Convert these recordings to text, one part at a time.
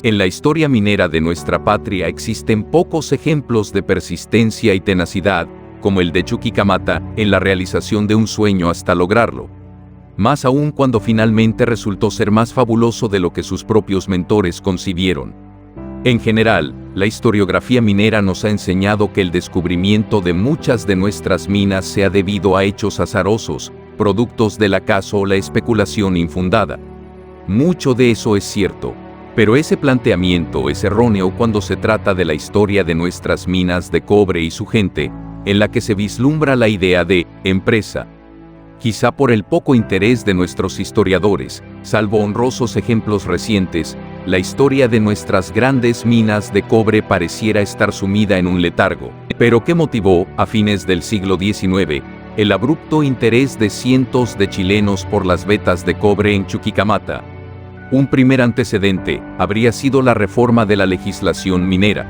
En la historia minera de nuestra patria existen pocos ejemplos de persistencia y tenacidad, como el de Chuquicamata, en la realización de un sueño hasta lograrlo. Más aún cuando finalmente resultó ser más fabuloso de lo que sus propios mentores concibieron. En general, la historiografía minera nos ha enseñado que el descubrimiento de muchas de nuestras minas se ha debido a hechos azarosos, productos del acaso o la especulación infundada. Mucho de eso es cierto, pero ese planteamiento es erróneo cuando se trata de la historia de nuestras minas de cobre y su gente, en la que se vislumbra la idea de empresa. Quizá por el poco interés de nuestros historiadores, salvo honrosos ejemplos recientes, la historia de nuestras grandes minas de cobre pareciera estar sumida en un letargo. Pero ¿qué motivó, a fines del siglo XIX, el abrupto interés de cientos de chilenos por las vetas de cobre en Chuquicamata? Un primer antecedente habría sido la reforma de la legislación minera.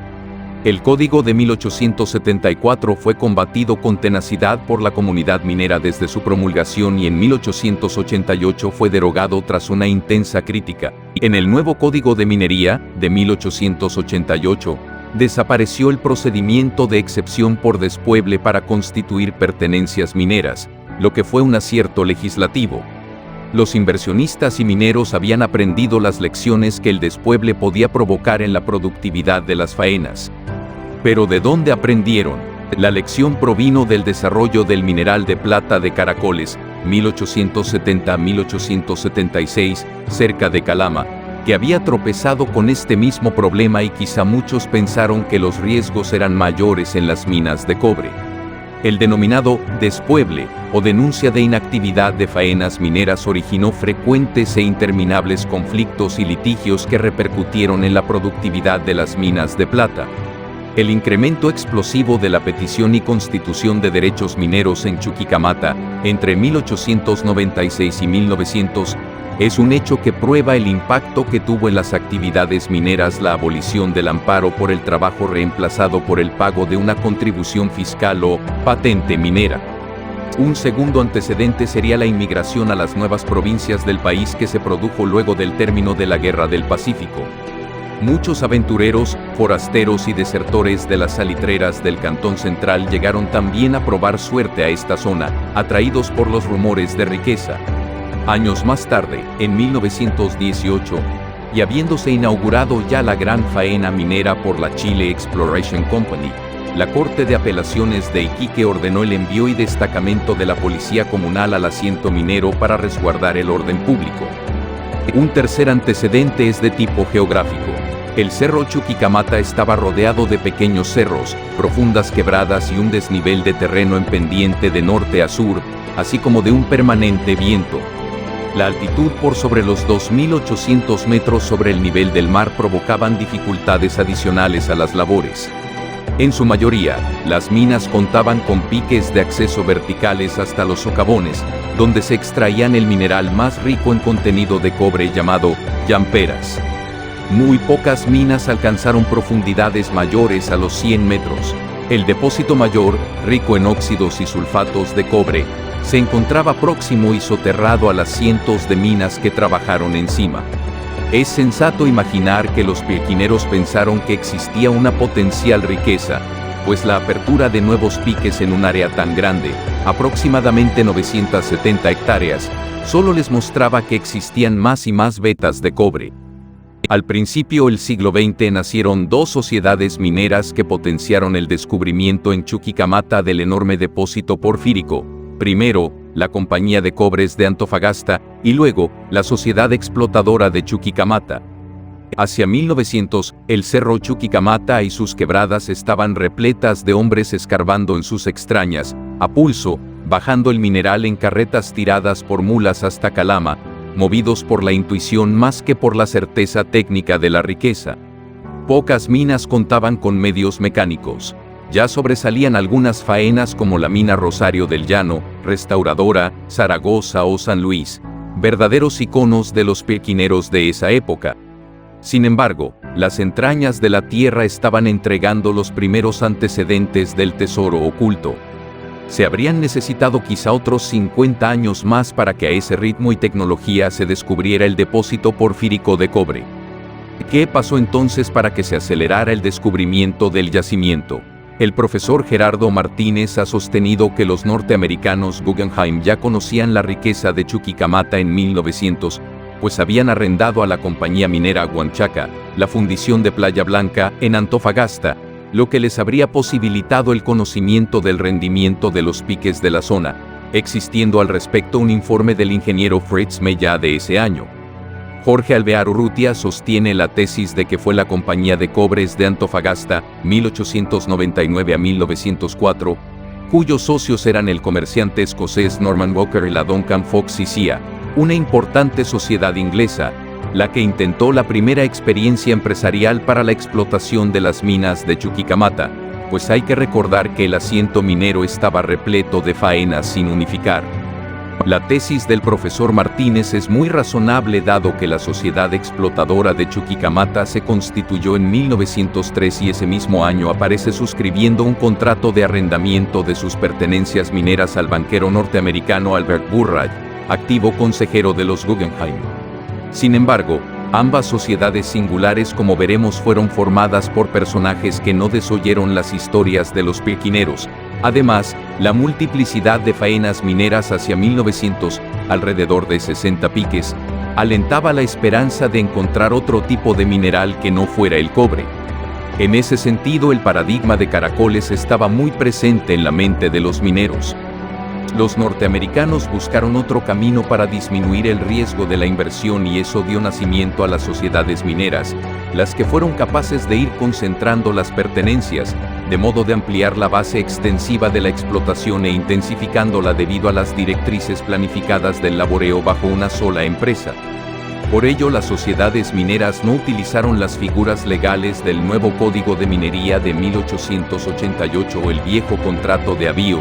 El Código de 1874 fue combatido con tenacidad por la comunidad minera desde su promulgación y en 1888 fue derogado tras una intensa crítica. En el nuevo Código de Minería, de 1888, desapareció el procedimiento de excepción por despueble para constituir pertenencias mineras, lo que fue un acierto legislativo. Los inversionistas y mineros habían aprendido las lecciones que el despueble podía provocar en la productividad de las faenas. Pero ¿de dónde aprendieron? La lección provino del desarrollo del mineral de plata de Caracoles, 1870-1876, cerca de Calama, que había tropezado con este mismo problema y quizá muchos pensaron que los riesgos eran mayores en las minas de cobre. El denominado despueble o denuncia de inactividad de faenas mineras originó frecuentes e interminables conflictos y litigios que repercutieron en la productividad de las minas de plata. El incremento explosivo de la petición y constitución de derechos mineros en Chuquicamata entre 1896 y 1900 es un hecho que prueba el impacto que tuvo en las actividades mineras la abolición del amparo por el trabajo reemplazado por el pago de una contribución fiscal o patente minera. Un segundo antecedente sería la inmigración a las nuevas provincias del país que se produjo luego del término de la Guerra del Pacífico. Muchos aventureros, forasteros y desertores de las salitreras del Cantón Central llegaron también a probar suerte a esta zona, atraídos por los rumores de riqueza. Años más tarde, en 1918, y habiéndose inaugurado ya la gran faena minera por la Chile Exploration Company, la Corte de Apelaciones de Iquique ordenó el envío y destacamento de la Policía Comunal al asiento minero para resguardar el orden público. Un tercer antecedente es de tipo geográfico. El cerro Chuquicamata estaba rodeado de pequeños cerros, profundas quebradas y un desnivel de terreno en pendiente de norte a sur, así como de un permanente viento. La altitud por sobre los 2.800 metros sobre el nivel del mar provocaban dificultades adicionales a las labores. En su mayoría, las minas contaban con piques de acceso verticales hasta los socavones, donde se extraían el mineral más rico en contenido de cobre llamado llamperas. Muy pocas minas alcanzaron profundidades mayores a los 100 metros. El depósito mayor, rico en óxidos y sulfatos de cobre, se encontraba próximo y soterrado a las cientos de minas que trabajaron encima. Es sensato imaginar que los pirquineros pensaron que existía una potencial riqueza, pues la apertura de nuevos piques en un área tan grande, aproximadamente 970 hectáreas, solo les mostraba que existían más y más vetas de cobre. Al principio del siglo XX nacieron dos sociedades mineras que potenciaron el descubrimiento en Chuquicamata del enorme depósito porfírico. Primero, la Compañía de Cobres de Antofagasta, y luego, la Sociedad Explotadora de Chuquicamata. Hacia 1900, el cerro Chuquicamata y sus quebradas estaban repletas de hombres escarbando en sus extrañas, a pulso, bajando el mineral en carretas tiradas por mulas hasta Calama, movidos por la intuición más que por la certeza técnica de la riqueza. Pocas minas contaban con medios mecánicos. Ya sobresalían algunas faenas como la mina Rosario del Llano, Restauradora, Zaragoza o San Luis, verdaderos iconos de los pirquineros de esa época. Sin embargo, las entrañas de la tierra estaban entregando los primeros antecedentes del tesoro oculto. Se habrían necesitado quizá otros 50 años más para que a ese ritmo y tecnología se descubriera el depósito porfírico de cobre. ¿Qué pasó entonces para que se acelerara el descubrimiento del yacimiento? El profesor Gerardo Martínez ha sostenido que los norteamericanos Guggenheim ya conocían la riqueza de Chuquicamata en 1900, pues habían arrendado a la compañía minera Huanchaca la fundición de Playa Blanca en Antofagasta, lo que les habría posibilitado el conocimiento del rendimiento de los piques de la zona, existiendo al respecto un informe del ingeniero Fritz Mella de ese año. Jorge Alvear Urrutia sostiene la tesis de que fue la Compañía de Cobres de Antofagasta, 1899 a 1904, cuyos socios eran el comerciante escocés Norman Walker y la Duncan Fox Cia, una importante sociedad inglesa, la que intentó la primera experiencia empresarial para la explotación de las minas de Chuquicamata, pues hay que recordar que el asiento minero estaba repleto de faenas sin unificar. La tesis del profesor Martínez es muy razonable dado que la sociedad explotadora de Chuquicamata se constituyó en 1903 y ese mismo año aparece suscribiendo un contrato de arrendamiento de sus pertenencias mineras al banquero norteamericano Albert Burrage, activo consejero de los Guggenheim. Sin embargo, ambas sociedades singulares, como veremos, fueron formadas por personajes que no desoyeron las historias de los piquineros. Además, la multiplicidad de faenas mineras hacia 1900, alrededor de 60 piques, alentaba la esperanza de encontrar otro tipo de mineral que no fuera el cobre. En ese sentido, el paradigma de Caracoles estaba muy presente en la mente de los mineros. Los norteamericanos buscaron otro camino para disminuir el riesgo de la inversión y eso dio nacimiento a las sociedades mineras, las que fueron capaces de ir concentrando las pertenencias, de modo de ampliar la base extensiva de la explotación e intensificándola debido a las directrices planificadas del laboreo bajo una sola empresa. Por ello, las sociedades mineras no utilizaron las figuras legales del nuevo Código de Minería de 1888 o el viejo contrato de avío,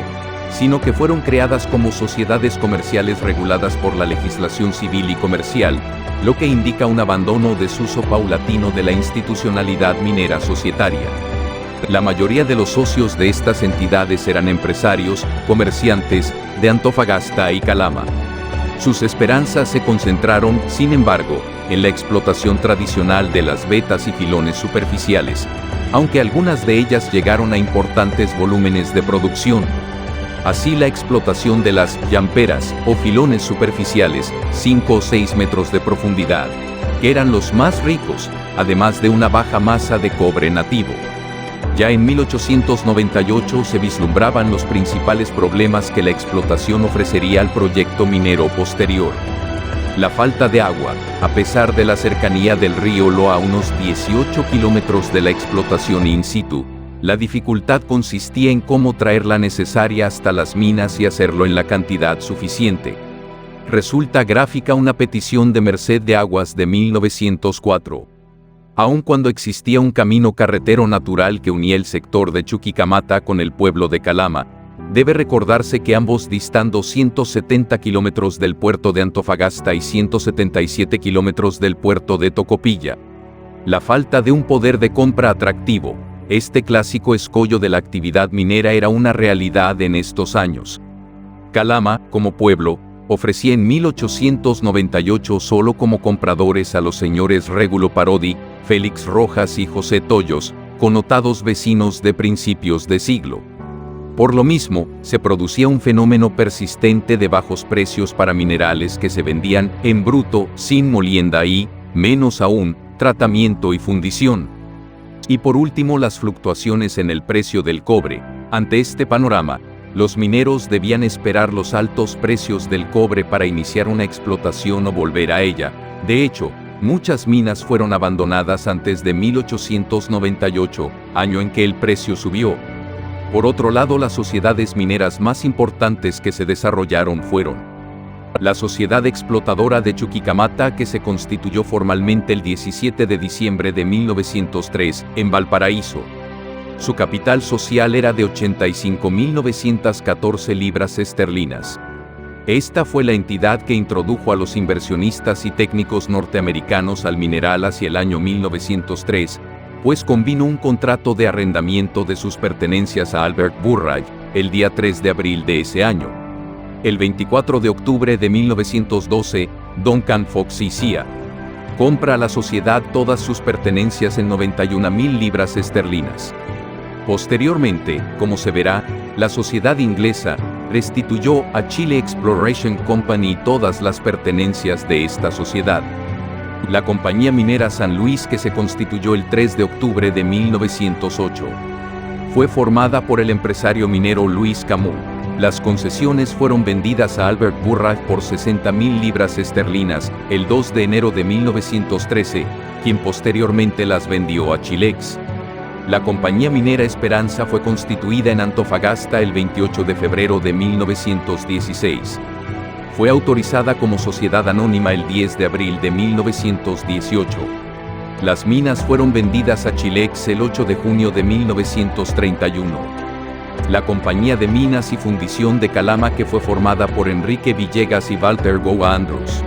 sino que fueron creadas como sociedades comerciales reguladas por la legislación civil y comercial, lo que indica un abandono desuso paulatino de la institucionalidad minera societaria. La mayoría de los socios de estas entidades eran empresarios, comerciantes, de Antofagasta y Calama. Sus esperanzas se concentraron, sin embargo, en la explotación tradicional de las vetas y filones superficiales, aunque algunas de ellas llegaron a importantes volúmenes de producción. Así, la explotación de las llamperas o filones superficiales, 5 o 6 metros de profundidad, que eran los más ricos, además de una baja masa de cobre nativo. Ya en 1898 se vislumbraban los principales problemas que la explotación ofrecería al proyecto minero posterior. La falta de agua, a pesar de la cercanía del río Loa a unos 18 kilómetros de la explotación in situ. La dificultad consistía en cómo traer la necesaria hasta las minas y hacerlo en la cantidad suficiente. Resulta gráfica una petición de Merced de Aguas de 1904. Aun cuando existía un camino carretero natural que unía el sector de Chuquicamata con el pueblo de Calama, debe recordarse que ambos distan 270 kilómetros del puerto de Antofagasta y 177 kilómetros del puerto de Tocopilla. La falta de un poder de compra atractivo, este clásico escollo de la actividad minera, era una realidad en estos años. Calama, como pueblo, ofrecía en 1898 solo como compradores a los señores Régulo Parodi, Félix Rojas y José Toyos, connotados vecinos de principios de siglo. Por lo mismo, se producía un fenómeno persistente de bajos precios para minerales que se vendían en bruto, sin molienda y, menos aún, tratamiento y fundición. Y por último, las fluctuaciones en el precio del cobre. Ante este panorama, los mineros debían esperar los altos precios del cobre para iniciar una explotación o volver a ella. De hecho, muchas minas fueron abandonadas antes de 1898, año en que el precio subió. Por otro lado, las sociedades mineras más importantes que se desarrollaron fueron la Sociedad Explotadora de Chuquicamata, que se constituyó formalmente el 17 de diciembre de 1903, en Valparaíso. Su capital social era de 85.914 libras esterlinas. Esta fue la entidad que introdujo a los inversionistas y técnicos norteamericanos al mineral hacia el año 1903, pues convino un contrato de arrendamiento de sus pertenencias a Albert Burrage, el día 3 de abril de ese año. El 24 de octubre de 1912, Duncan Fox Cia Compra a la sociedad todas sus pertenencias en 91.000 libras esterlinas. Posteriormente, como se verá, la sociedad inglesa restituyó a Chile Exploration Company todas las pertenencias de esta sociedad. La compañía minera San Luis, que se constituyó el 3 de octubre de 1908. Fue formada por el empresario minero Luis Camus. Las concesiones fueron vendidas a Albert Burrage por 60.000 libras esterlinas el 2 de enero de 1913, quien posteriormente las vendió a Chilex. La compañía minera Esperanza fue constituida en Antofagasta el 28 de febrero de 1916. Fue autorizada como sociedad anónima el 10 de abril de 1918. Las minas fueron vendidas a Chilex el 8 de junio de 1931. La Compañía de Minas y Fundición de Calama, que fue formada por Enrique Villegas y Walter Goa Andros,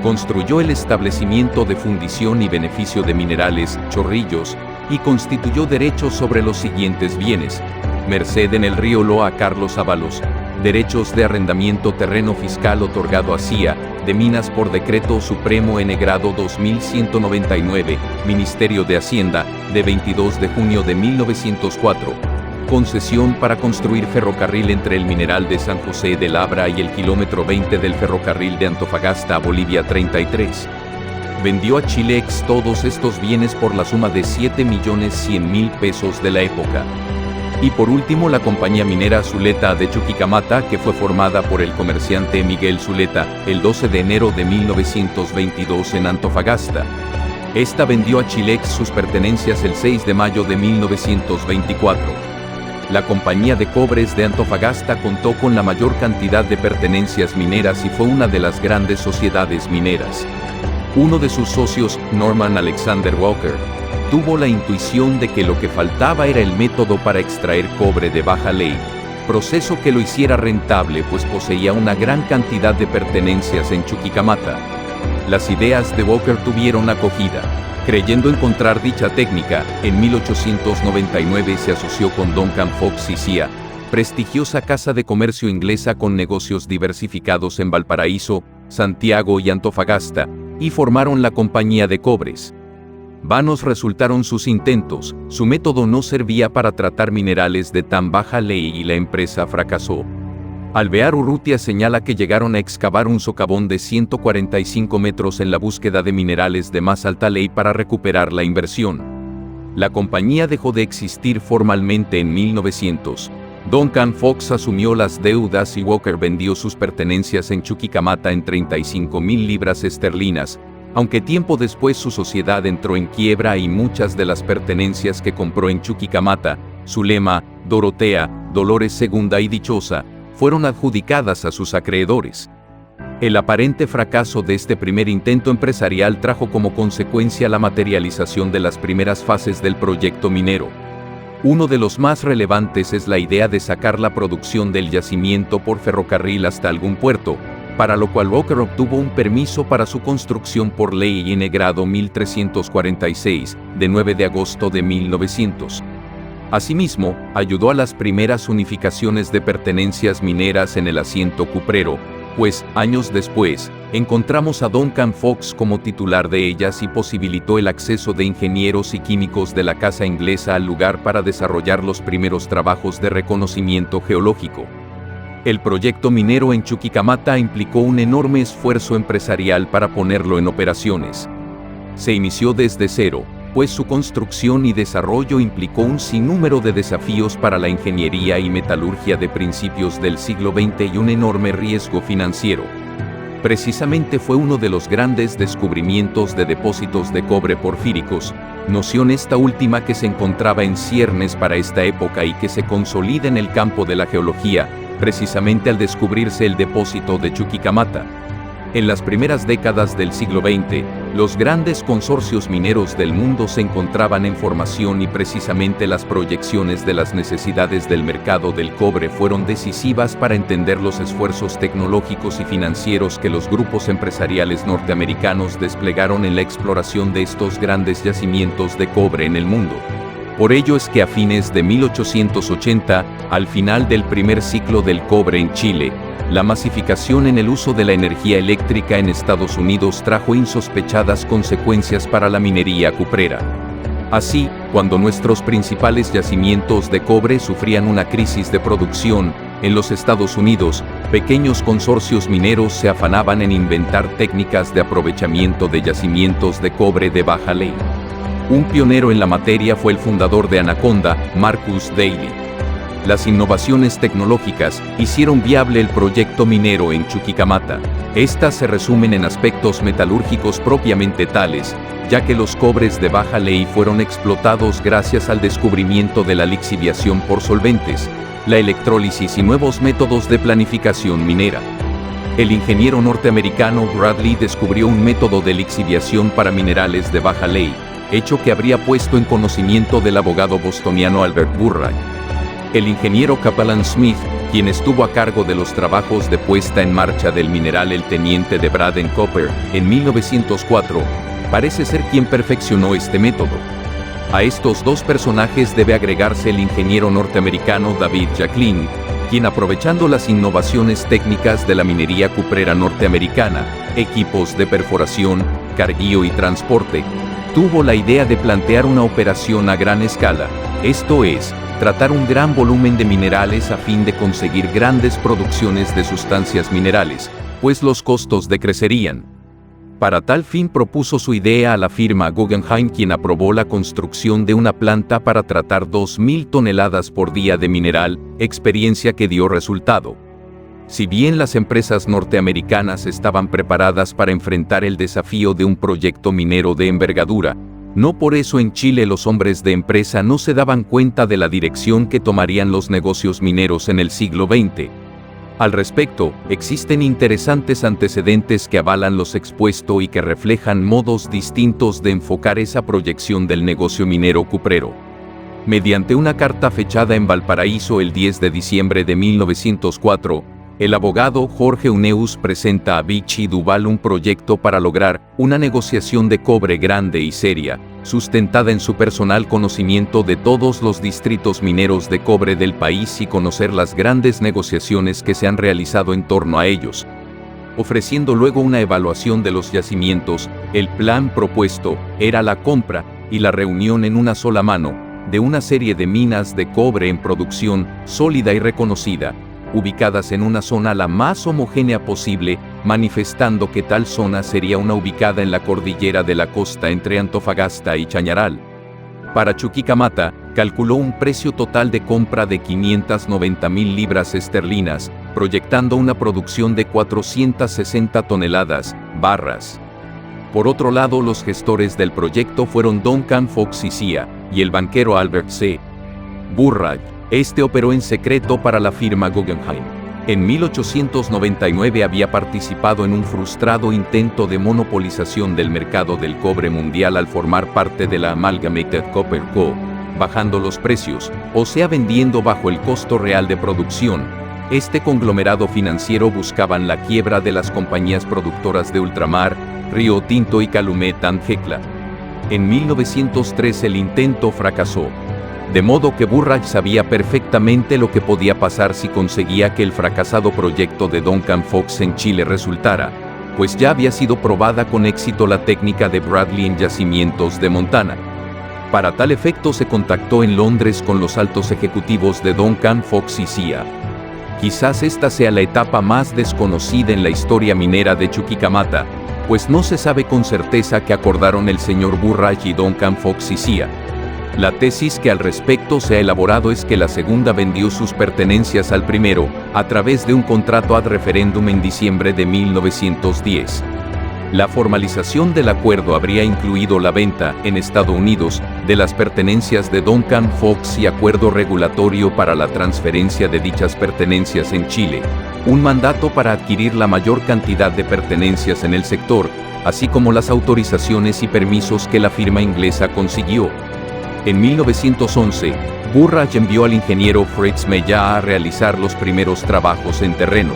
construyó el establecimiento de fundición y beneficio de minerales, Chorrillos, y constituyó derechos sobre los siguientes bienes: merced en el río Loa a Carlos Ábalos, derechos de arrendamiento terreno fiscal otorgado a CIA de Minas por Decreto Supremo N. Grado 2199, Ministerio de Hacienda, de 22 de junio de 1904, concesión para construir ferrocarril entre el Mineral de San José de Labra y el kilómetro 20 del ferrocarril de Antofagasta a Bolivia 33. Vendió a Chilex todos estos bienes por la suma de 7.100.000 pesos de la época. Y por último, la compañía minera Zuleta de Chuquicamata, que fue formada por el comerciante Miguel Zuleta el 12 de enero de 1922 en Antofagasta. Esta vendió a Chilex sus pertenencias el 6 de mayo de 1924. La Compañía de Cobres de Antofagasta contó con la mayor cantidad de pertenencias mineras y fue una de las grandes sociedades mineras. Uno de sus socios, Norman Alexander Walker, tuvo la intuición de que lo que faltaba era el método para extraer cobre de baja ley, proceso que lo hiciera rentable, pues poseía una gran cantidad de pertenencias en Chuquicamata. Las ideas de Walker tuvieron acogida. Creyendo encontrar dicha técnica, en 1899 se asoció con Duncan Fox y CIA, prestigiosa casa de comercio inglesa con negocios diversificados en Valparaíso, Santiago y Antofagasta, y formaron la Compañía de Cobres. Vanos resultaron sus intentos, su método no servía para tratar minerales de tan baja ley y la empresa fracasó. Alvear Urrutia señala que llegaron a excavar un socavón de 145 metros en la búsqueda de minerales de más alta ley para recuperar la inversión. La compañía dejó de existir formalmente en 1900. Duncan Fox asumió las deudas y Walker vendió sus pertenencias en Chuquicamata en 35.000 libras esterlinas, aunque tiempo después su sociedad entró en quiebra y muchas de las pertenencias que compró en Chuquicamata, Zulema, Dorotea, Dolores II y Dichosa, fueron adjudicadas a sus acreedores. El aparente fracaso de este primer intento empresarial trajo como consecuencia la materialización de las primeras fases del proyecto minero. Uno de los más relevantes es la idea de sacar la producción del yacimiento por ferrocarril hasta algún puerto, para lo cual Walker obtuvo un permiso para su construcción por Ley N. Grado 1346, de 9 de agosto de 1900. Asimismo, ayudó a las primeras unificaciones de pertenencias mineras en el asiento cuprero, pues, años después, encontramos a Duncan Fox como titular de ellas y posibilitó el acceso de ingenieros y químicos de la casa inglesa al lugar para desarrollar los primeros trabajos de reconocimiento geológico. El proyecto minero en Chuquicamata implicó un enorme esfuerzo empresarial para ponerlo en operaciones. Se inició desde cero, pues su construcción y desarrollo implicó un sinnúmero de desafíos para la ingeniería y metalurgia de principios del siglo XX y un enorme riesgo financiero. Precisamente fue uno de los grandes descubrimientos de depósitos de cobre porfíricos, noción esta última que se encontraba en ciernes para esta época y que se consolida en el campo de la geología, precisamente al descubrirse el depósito de Chuquicamata. En las primeras décadas del siglo XX, los grandes consorcios mineros del mundo se encontraban en formación y precisamente las proyecciones de las necesidades del mercado del cobre fueron decisivas para entender los esfuerzos tecnológicos y financieros que los grupos empresariales norteamericanos desplegaron en la exploración de estos grandes yacimientos de cobre en el mundo. Por ello es que a fines de 1880, al final del primer ciclo del cobre en Chile, la masificación en el uso de la energía eléctrica en Estados Unidos trajo insospechadas consecuencias para la minería cuprera. Así, cuando nuestros principales yacimientos de cobre sufrían una crisis de producción, en los Estados Unidos, pequeños consorcios mineros se afanaban en inventar técnicas de aprovechamiento de yacimientos de cobre de baja ley. Un pionero en la materia fue el fundador de Anaconda, Marcus Daly. Las innovaciones tecnológicas hicieron viable el proyecto minero en Chuquicamata. Estas se resumen en aspectos metalúrgicos propiamente tales, ya que los cobres de baja ley fueron explotados gracias al descubrimiento de la lixiviación por solventes, la electrólisis y nuevos métodos de planificación minera. El ingeniero norteamericano Bradley descubrió un método de lixiviación para minerales de baja ley, hecho que habría puesto en conocimiento del abogado bostoniano Albert Burrage. El ingeniero Capellan Smith, quien estuvo a cargo de los trabajos de puesta en marcha del mineral el teniente de Braden Copper en 1904, parece ser quien perfeccionó este método. A estos dos personajes debe agregarse el ingeniero norteamericano David Jacklin, quien aprovechando las innovaciones técnicas de la minería cuprera norteamericana, equipos de perforación, carguío y transporte, tuvo la idea de plantear una operación a gran escala, esto es, tratar un gran volumen de minerales a fin de conseguir grandes producciones de sustancias minerales, pues los costos decrecerían. Para tal fin propuso su idea a la firma Guggenheim, quien aprobó la construcción de una planta para tratar 2.000 toneladas por día de mineral, experiencia que dio resultado. Si bien las empresas norteamericanas estaban preparadas para enfrentar el desafío de un proyecto minero de envergadura, no por eso en Chile los hombres de empresa no se daban cuenta de la dirección que tomarían los negocios mineros en el siglo XX. Al respecto, existen interesantes antecedentes que avalan lo expuesto y que reflejan modos distintos de enfocar esa proyección del negocio minero cuprero. Mediante una carta fechada en Valparaíso el 10 de diciembre de 1904, el abogado Jorge Uneus presenta a Vichy Duval un proyecto para lograr una negociación de cobre grande y seria, sustentada en su personal conocimiento de todos los distritos mineros de cobre del país y conocer las grandes negociaciones que se han realizado en torno a ellos. Ofreciendo luego una evaluación de los yacimientos, el plan propuesto era la compra y la reunión en una sola mano de una serie de minas de cobre en producción sólida y reconocida, ubicadas en una zona la más homogénea posible, manifestando que tal zona sería una ubicada en la cordillera de la costa entre Antofagasta y Chañaral. Para Chuquicamata, calculó un precio total de compra de 590.000 libras esterlinas, proyectando una producción de 460 toneladas, barras. Por otro lado, los gestores del proyecto fueron Duncan Fox Cia y el banquero Albert C. Burrage. Este operó en secreto para la firma Guggenheim. En 1899 había participado en un frustrado intento de monopolización del mercado del cobre mundial al formar parte de la Amalgamated Copper Co., bajando los precios, o sea vendiendo bajo el costo real de producción. Este conglomerado financiero buscaban la quiebra de las compañías productoras de ultramar, Río Tinto y Calumet and Hecla. En 1903 el intento fracasó. De modo que Burrage sabía perfectamente lo que podía pasar si conseguía que el fracasado proyecto de Duncan Fox en Chile resultara, pues ya había sido probada con éxito la técnica de Bradley en yacimientos de Montana. Para tal efecto se contactó en Londres con los altos ejecutivos de Duncan Fox Cia. Quizás esta sea la etapa más desconocida en la historia minera de Chuquicamata, pues no se sabe con certeza qué acordaron el señor Burrage y Duncan Fox Cia. La tesis que al respecto se ha elaborado es que la segunda vendió sus pertenencias al primero, a través de un contrato ad referendum en diciembre de 1910. La formalización del acuerdo habría incluido la venta, en Estados Unidos, de las pertenencias de Duncan Fox y acuerdo regulatorio para la transferencia de dichas pertenencias en Chile, un mandato para adquirir la mayor cantidad de pertenencias en el sector, así como las autorizaciones y permisos que la firma inglesa consiguió. En 1911, Burrage envió al ingeniero Fritz Mellá a realizar los primeros trabajos en terreno.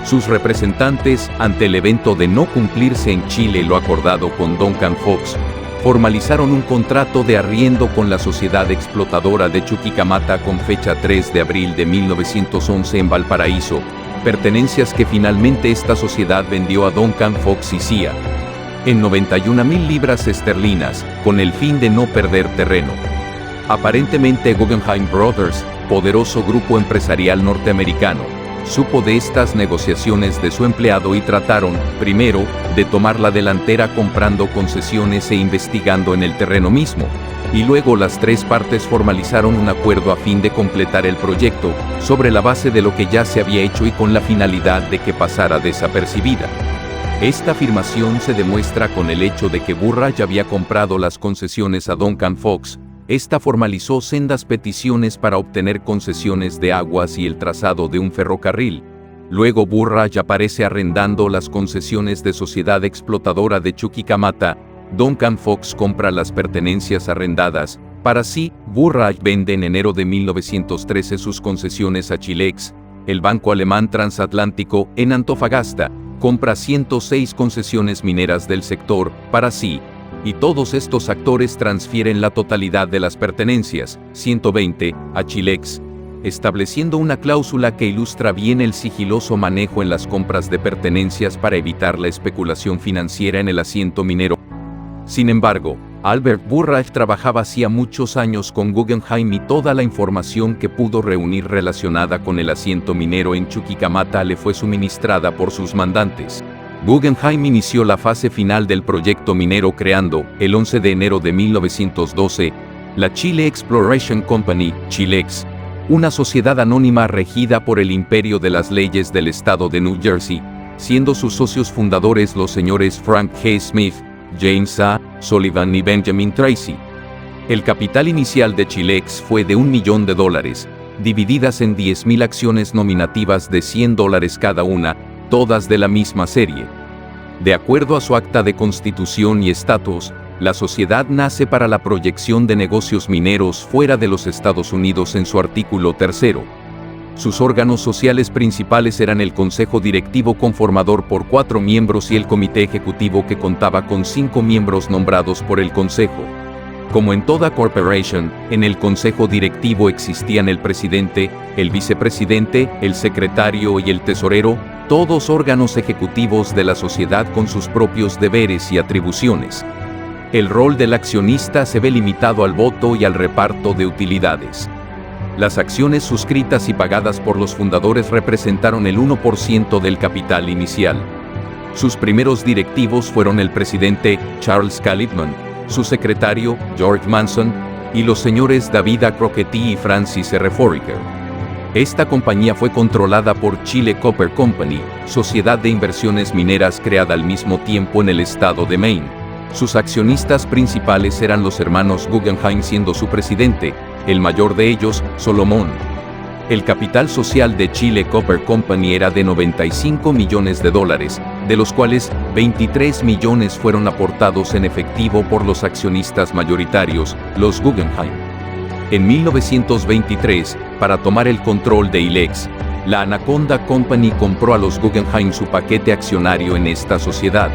Sus representantes, ante el evento de no cumplirse en Chile lo acordado con Duncan Fox, formalizaron un contrato de arriendo con la sociedad explotadora de Chuquicamata con fecha 3 de abril de 1911 en Valparaíso, pertenencias que finalmente esta sociedad vendió a Duncan Fox y Cia en 91.000 libras esterlinas, con el fin de no perder terreno. Aparentemente Guggenheim Brothers, poderoso grupo empresarial norteamericano, supo de estas negociaciones de su empleado y trataron, primero, de tomar la delantera comprando concesiones e investigando en el terreno mismo, y luego las tres partes formalizaron un acuerdo a fin de completar el proyecto, sobre la base de lo que ya se había hecho y con la finalidad de que pasara desapercibida. Esta afirmación se demuestra con el hecho de que Burrage había comprado las concesiones a Duncan Fox. Esta formalizó sendas peticiones para obtener concesiones de aguas y el trazado de un ferrocarril. Luego Burrage aparece arrendando las concesiones de Sociedad Explotadora de Chuquicamata. Duncan Fox compra las pertenencias arrendadas. Para sí, Burrage vende en enero de 1913 sus concesiones a Chilex. El banco alemán transatlántico, en Antofagasta, compra 106 concesiones mineras del sector, para sí. Y todos estos actores transfieren la totalidad de las pertenencias, 120, a Chilex, estableciendo una cláusula que ilustra bien el sigiloso manejo en las compras de pertenencias para evitar la especulación financiera en el asiento minero. Sin embargo, Albert Burrage trabajaba hacía muchos años con Guggenheim y toda la información que pudo reunir relacionada con el asiento minero en Chuquicamata le fue suministrada por sus mandantes. Guggenheim inició la fase final del proyecto minero creando, el 11 de enero de 1912, la Chile Exploration Company, Chilex, una sociedad anónima regida por el imperio de las leyes del estado de New Jersey, siendo sus socios fundadores los señores Frank G. Smith, James A. Sullivan y Benjamin Tracy. El capital inicial de Chilex fue de $1 millón, divididas en 10.000 acciones nominativas de $100 cada una, todas de la misma serie. De acuerdo a su acta de constitución y estatus, la sociedad nace para la proyección de negocios mineros fuera de los Estados Unidos en su artículo 3. Sus órganos sociales principales eran el Consejo Directivo conformador por 4 miembros y el Comité Ejecutivo que contaba con 5 miembros nombrados por el Consejo. Como en toda corporation, en el Consejo Directivo existían el presidente, el vicepresidente, el secretario y el tesorero, todos órganos ejecutivos de la sociedad con sus propios deberes y atribuciones. El rol del accionista se ve limitado al voto y al reparto de utilidades. Las acciones suscritas y pagadas por los fundadores representaron el 1% del capital inicial. Sus primeros directivos fueron el presidente, Charles K. Lippmann, su secretario, George Manson, y los señores David A. Crockett y Francis R. Foraker. Esta compañía fue controlada por Chile Copper Company, sociedad de inversiones mineras creada al mismo tiempo en el estado de Maine. Sus accionistas principales eran los hermanos Guggenheim siendo su presidente, el mayor de ellos, Solomon. El capital social de Chile Copper Company era de $95 millones, de los cuales 23 millones fueron aportados en efectivo por los accionistas mayoritarios, los Guggenheim. En 1923, para tomar el control de Ilex, la Anaconda Company compró a los Guggenheim su paquete accionario en esta sociedad.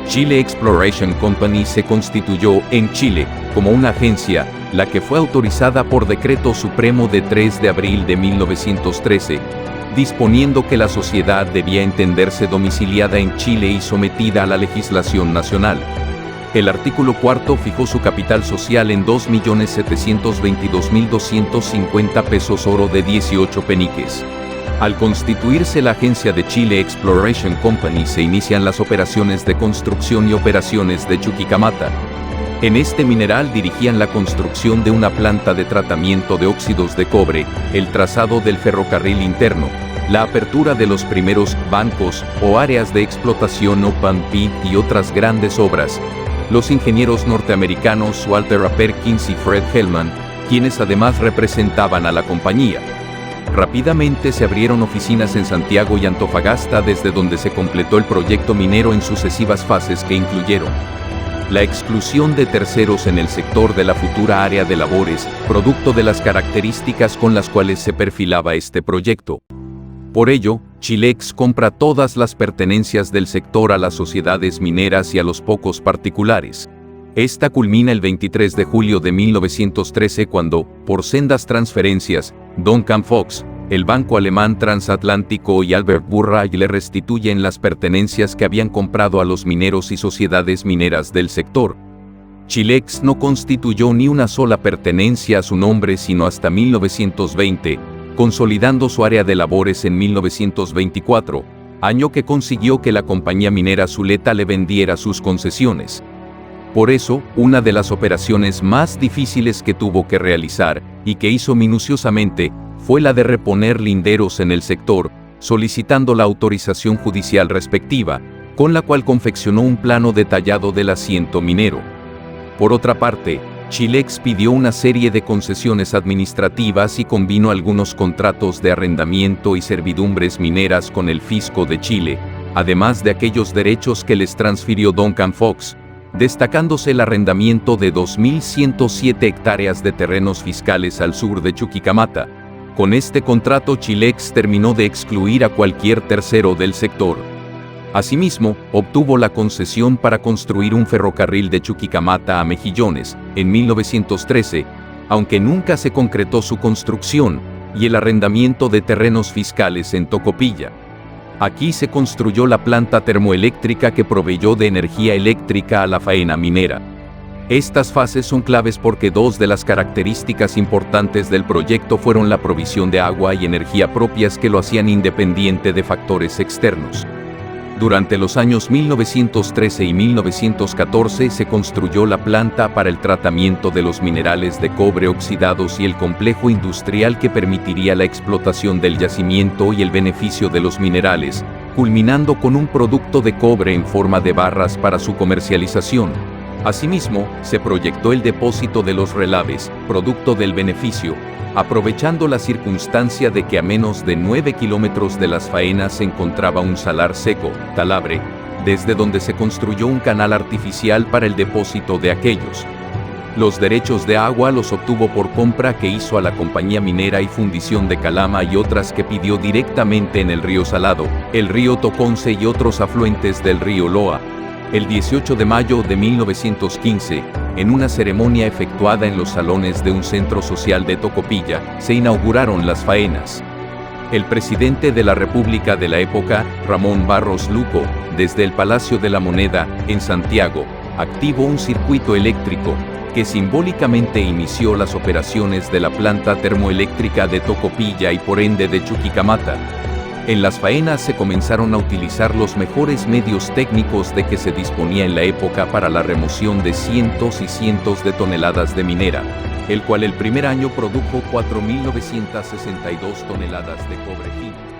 Chile Exploration Company se constituyó en Chile como una agencia, la que fue autorizada por Decreto Supremo de 3 de abril de 1913, disponiendo que la sociedad debía entenderse domiciliada en Chile y sometida a la legislación nacional. El artículo 4 fijó su capital social en $2.722.250 oro de 18 peniques. Al constituirse la agencia de Chile Exploration Company se inician las operaciones de construcción y operaciones de Chuquicamata. En este mineral dirigían la construcción de una planta de tratamiento de óxidos de cobre, el trazado del ferrocarril interno, la apertura de los primeros bancos o áreas de explotación open pit y otras grandes obras. Los ingenieros norteamericanos Walter A. Perkins y Fred Hellman, quienes además representaban a la compañía. Rápidamente se abrieron oficinas en Santiago y Antofagasta desde donde se completó el proyecto minero en sucesivas fases que incluyeron la exclusión de terceros en el sector de la futura área de labores, producto de las características con las cuales se perfilaba este proyecto. Por ello, Chilex compra todas las pertenencias del sector a las sociedades mineras y a los pocos particulares. Esta culmina el 23 de julio de 1913 cuando, por sendas transferencias, Duncan Fox, el Banco Alemán Transatlántico y Albert Burray le restituyen las pertenencias que habían comprado a los mineros y sociedades mineras del sector. Chilex no constituyó ni una sola pertenencia a su nombre sino hasta 1920, consolidando su área de labores en 1924, año que consiguió que la compañía minera Zuleta le vendiera sus concesiones. Por eso, una de las operaciones más difíciles que tuvo que realizar, y que hizo minuciosamente, fue la de reponer linderos en el sector, solicitando la autorización judicial respectiva, con la cual confeccionó un plano detallado del asiento minero. Por otra parte, Chilex pidió una serie de concesiones administrativas y combinó algunos contratos de arrendamiento y servidumbres mineras con el fisco de Chile, además de aquellos derechos que les transfirió Duncan Fox, destacándose el arrendamiento de 2.107 hectáreas de terrenos fiscales al sur de Chuquicamata. Con este contrato Chilex terminó de excluir a cualquier tercero del sector. Asimismo, obtuvo la concesión para construir un ferrocarril de Chuquicamata a Mejillones, en 1913, aunque nunca se concretó su construcción, y el arrendamiento de terrenos fiscales en Tocopilla. Aquí se construyó la planta termoeléctrica que proveyó de energía eléctrica a la faena minera. Estas fases son claves porque dos de las características importantes del proyecto fueron la provisión de agua y energía propias que lo hacían independiente de factores externos. Durante los años 1913 y 1914 se construyó la planta para el tratamiento de los minerales de cobre oxidados y el complejo industrial que permitiría la explotación del yacimiento y el beneficio de los minerales, culminando con un producto de cobre en forma de barras para su comercialización. Asimismo, se proyectó el depósito de los relaves, producto del beneficio, aprovechando la circunstancia de que a menos de 9 kilómetros de las faenas se encontraba un salar seco, Talabre, desde donde se construyó un canal artificial para el depósito de aquellos. Los derechos de agua los obtuvo por compra que hizo a la Compañía Minera y Fundición de Calama y otras que pidió directamente en el río Salado, el río Toconce y otros afluentes del río Loa. El 18 de mayo de 1915, en una ceremonia efectuada en los salones de un centro social de Tocopilla, se inauguraron las faenas. El presidente de la República de la época, Ramón Barros Luco, desde el Palacio de la Moneda, en Santiago, activó un circuito eléctrico, que simbólicamente inició las operaciones de la planta termoeléctrica de Tocopilla y por ende de Chuquicamata. En las faenas se comenzaron a utilizar los mejores medios técnicos de que se disponía en la época para la remoción de cientos y cientos de toneladas de minera, el cual el primer año produjo 4.962 toneladas de cobre fino.